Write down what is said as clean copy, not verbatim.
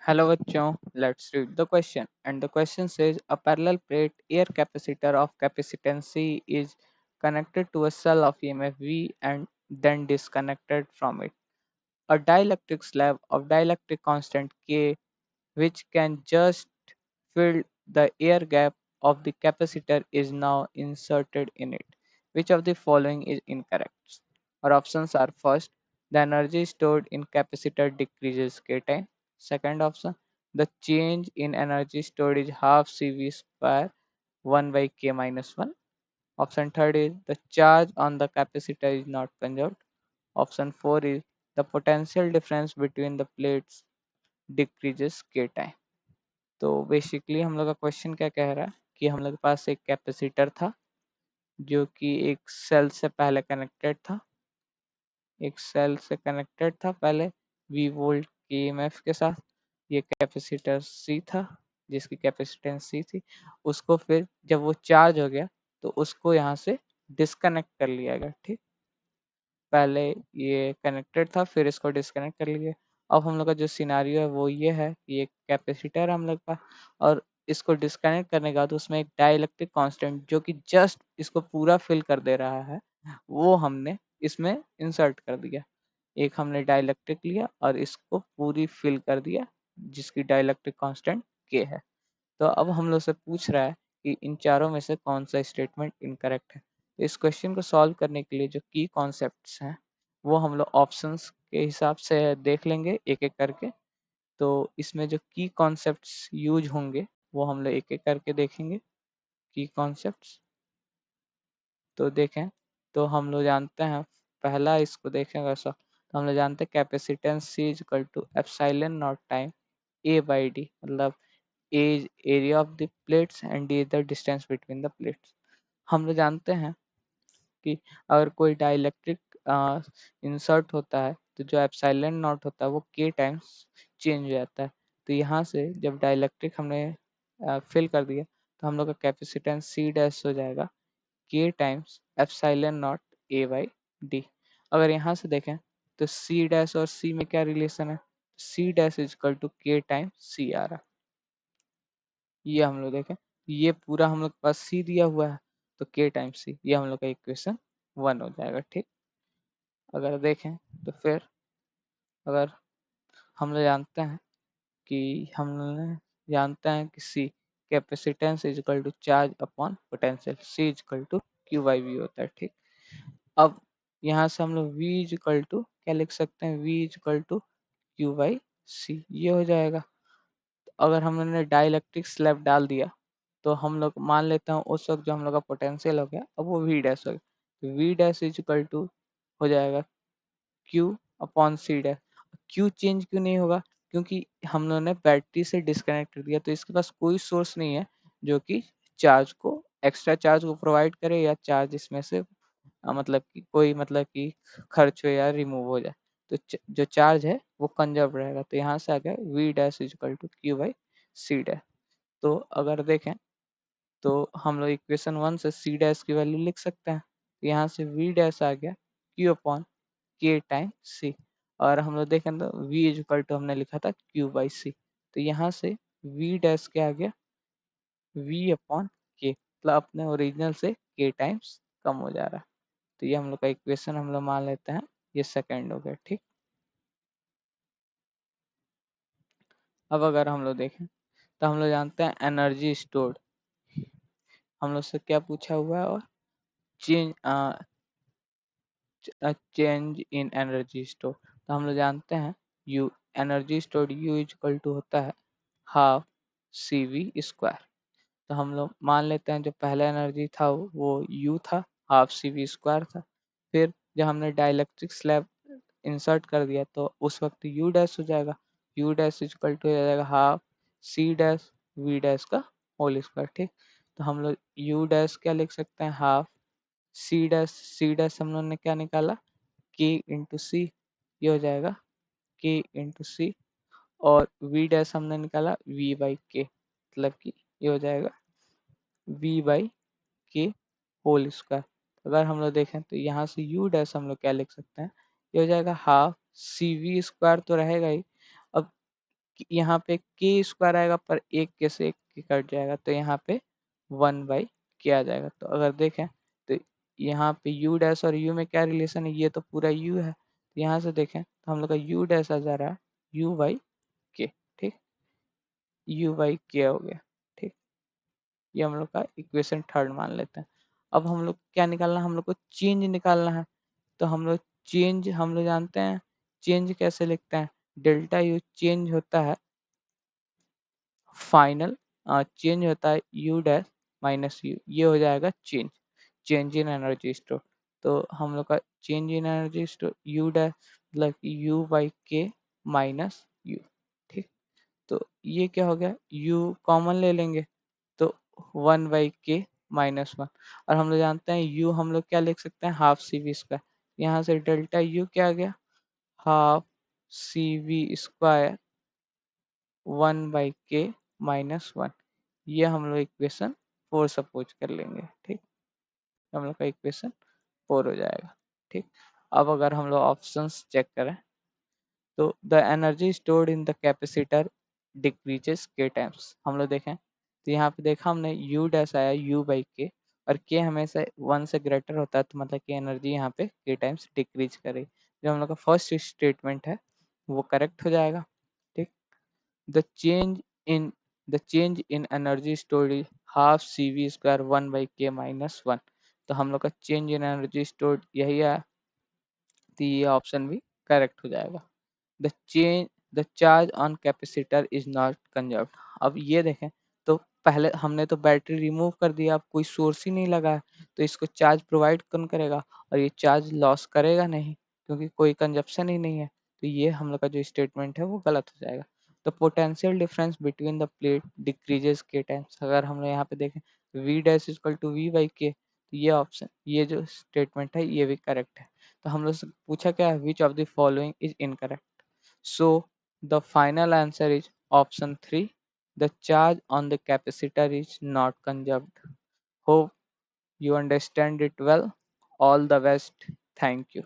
Hello बच्चों, let's read the question. And the question says a parallel plate air capacitor of capacitance C is connected to a cell of EMF V and then disconnected from it. A dielectric slab of dielectric constant K which can just fill the air gap of the capacitor is now inserted in it. Which of the following is incorrect? Our options are: first, the energy stored in capacitor decreases K time. Second option, the change in energy stored is half CV square 1 by K minus 1. Option third is the charge on the capacitor is not conserved. Option 4 is the potential difference between the plates decreases K time. तो basically हम लोग का question क्या कह रहा है कि हम लोग के पास एक कैपेसिटर था जो कि एक सेल से पहले कनेक्टेड था, एक सेल से कनेक्टेड था पहले वी वोल्ट के ईएमएफ के साथ। ये कैपेसिटर सी था जिसकी कैपेसिटेंस सी थी। उसको फिर जब वो चार्ज हो गया तो उसको यहाँ से डिस्कनेक्ट कर लिया गया। ठीक, पहले ये कनेक्टेड था फिर इसको डिस्कनेक्ट कर लिया। अब हम लोग का जो सिनारियो है वो ये है कि एक कैपेसिटर है हम लोग का और इसको डिस्कनेक्ट करने के बाद उसमें एक डाइलेक्ट्रिक कांस्टेंट जो कि जस्ट इसको पूरा फिल कर दे रहा है वो हमने इसमें इंसर्ट कर दिया। एक हमने डाइलेक्ट्रिक लिया और इसको पूरी फिल कर दिया जिसकी डाइलेक्ट्रिक कांस्टेंट के है। तो अब हम लोग से पूछ रहा है कि इन चारों में से कौन सा स्टेटमेंट इनकरेक्ट है। तो इस क्वेश्चन को सॉल्व करने के लिए जो की कॉन्सेप्ट्स हैं वो हम लोग ऑप्शंस के हिसाब से देख लेंगे एक एक करके। तो इसमें जो की कॉन्सेप्ट्स यूज होंगे वो हम लोग एक एक करके देखेंगे। की कॉन्सेप्ट्स तो देखें तो हम लोग जानते हैं, पहला इसको देखेंगे ऐसा तो हम लोग जानते हैं capacitance C is equal to epsilon nought time A by D, मतलब A is area of the plates and D is the distance between the plates। हम लोग जानते हैं कि अगर कोई डाइलेक्ट्रिक इंसर्ट होता है तो जो एप्सिलॉन नॉट होता है वो K टाइम्स चेंज हो जाता है। तो यहाँ से जब डाइलेक्ट्रिक हमने फिल कर दिया तो हम लोग का कैपेसिटेंस C डैश हो जाएगा K times epsilon not A by D। अगर यहाँ से देखें तो C डैश और C में क्या रिलेशन है, C dash is equal to K times C आ रहा है। ये हम लोग देखें ये पूरा हम लोग के पास सी दिया हुआ है तो के टाइम सी, ये हम लोग का इक्वेशन 1 हो जाएगा। ठीक, अगर देखें तो फिर अगर हम लोग जानते हैं कि हम लोग जानते हैं कि C capacitance is equal to charge upon potential, C is equal to Q by V होता है। ठीक, अब यहाँ से हम लोग वी इज इक्वल टू क्या लिख सकते हैं, V is equal to Q by C, ये हो जाएगा। अगर हमने डाइलेक्ट्रिक स्लैब डाल दिया तो हम लोग मान लेते हैं उस वक्त जो हम लोग का पोटेंशियल हो गया अब वो वी डैश हो गया, तो V dash is equal to हो जाएगा Q upon C dash. Q change क्यों नहीं होगा, क्योंकि हम लोगों ने बैटरी से डिस्कनेक्ट कर दिया तो इसके पास कोई सोर्स नहीं है जो कि चार्ज को एक्स्ट्रा चार्ज को प्रोवाइड करे या चार्ज इसमें से मतलब कि कोई मतलब कि खर्च हो या रिमूव हो जाए। तो जो चार्ज है वो कंजर्व रहेगा। तो यहाँ से आ गया V dash is equal to Q by C dash. तो अगर देखें तो हम लोग इक्वेशन 1 से सी डैश की वैल्यू लिख सकते हैं। तो यहाँ से वी डैश आ गया क्यू अपॉन के टाइम सी, और हम लोग देखें तो वी इज इक्वल टू हमने लिखा था क्यू बाई सी। तो यहाँ से वी डैश क्या आ गया वी अपॉन के, मतलब अपने ओरिजिनल से के टाइम्स कम हो जा रहा है। तो ये हम लोग का इक्वेशन हम लोग मान लेते हैं ये सेकंड हो गया। ठीक, अब अगर हम लोग देखें तो हम लोग जानते हैं एनर्जी स्टोर्ड, हम लोग से क्या पूछा हुआ है और change change in energy store. तो हम लोग जानते हैं U energy stored U is equal to होता है हाफ सी वी स्क्वायर। तो हम लोग मान लेते हैं जो पहला एनर्जी था वो यू था, हाफ सी वी स्क्वायर था। फिर जब हमने डाइलेक्ट्रिक स्लैब इंसर्ट कर दिया तो उस वक्त यू डैश हो जाएगा, U dash is equal to हो जाएगा half C dash V dash का होल स्क्वायर। ठीक, तो हम लोग यू डैश क्या लिख सकते हैं हाफ सी डैश हम लोग ने क्या निकाला के इंटू सी, ये हो जाएगा के इंटू सी, और वी डैश हमने निकाला वी बाई के, मतलब कि ये हो जाएगा वी बाई के होल स्क्वायर। अगर हम लोग देखें तो यहाँ से यू डैश हम लोग क्या लिख सकते हैं, ये हो जाएगा हाफ सी वी स्क्वायर तो रहेगा ही, अब यहाँ पे के स्क्वायर आएगा पर एक के से एक के कट जाएगा, तो यहाँ पे 1/k आ जाएगा। तो अगर देखें तो यहाँ पे यू डैश और यू में क्या रिलेशन है, ये तो पूरा यू है, तो यहाँ से देखें तो हम लोग का यू डैश आ जा रहा है u/k। ठीक, u/k हो गया। ठीक, ये हम लोग का इक्वेशन थर्ड मान लेते हैं। अब हम लोग क्या निकालना है, हम लोग को चेंज निकालना है। तो हम लोग चेंज हम लोग जानते हैं, चेंज कैसे लिखते हैं, डेल्टा यू चेंज होता है फाइनल, चेंज होता है यू डैश माइनस यू, ये हो जाएगा change, change in energy store. तो हम लोग का change in energy store you dash मतलब u/k माइनस यू। ठीक, तो ये क्या हो गया, u कॉमन ले लेंगे तो 1/k माइनस वन, और हम लोग जानते हैं u हम लोग क्या लिख सकते हैं, हाफ सी वी स्क्वायर। यहाँ से डेल्टा u क्या आ गया, half C V square 1/k minus one. ये हम लोग इक्वेशन 4 सपोज कर लेंगे। ठीक, हम लोग का इक्वेशन 4 हो जाएगा। ठीक, अब अगर हम लोग ऑप्शंस चेक करें तो the energy stored in the capacitor decreases के टाइम्स। हम लोग देखें तो यहाँ पे देखा हमने u डैश आया u/k, और k हमेशा 1 से ग्रेटर होता है, तो मतलब कि एनर्जी यहाँ पे k टाइम्स डिक्रीज करेगी। जो हम लोग का फर्स्ट स्टेटमेंट है वो करेक्ट हो जाएगा। ठीक, the change in the change in energy stored is half C V square 1/k minus one. तो हम लोग का चेंज इन एनर्जी स्टोर्ड यही है, तो ये ऑप्शन भी करेक्ट हो जाएगा। The change the charge on capacitor is not conserved. अब ये देखें तो पहले हमने तो बैटरी रिमूव कर दिया, अब कोई सोर्स ही नहीं लगा है, तो इसको चार्ज प्रोवाइड कौन करेगा, और ये चार्ज लॉस करेगा नहीं क्योंकि कोई कंजप्शन ही नहीं है। तो ये हम लोग का जो स्टेटमेंट है वो गलत हो जाएगा। The potential difference between the plate decreases के टाइम्स। अगर हम लोग यहाँ पे देखें v dash equal to v/k, तो ये ऑप्शन, ये जो स्टेटमेंट है ये भी करेक्ट है। तो हम लोग से पूछा क्या है, which of the following is incorrect. So the final answer is option 3. The charge on the capacitor is not conserved. Hope you understand it well. All the best. Thank you.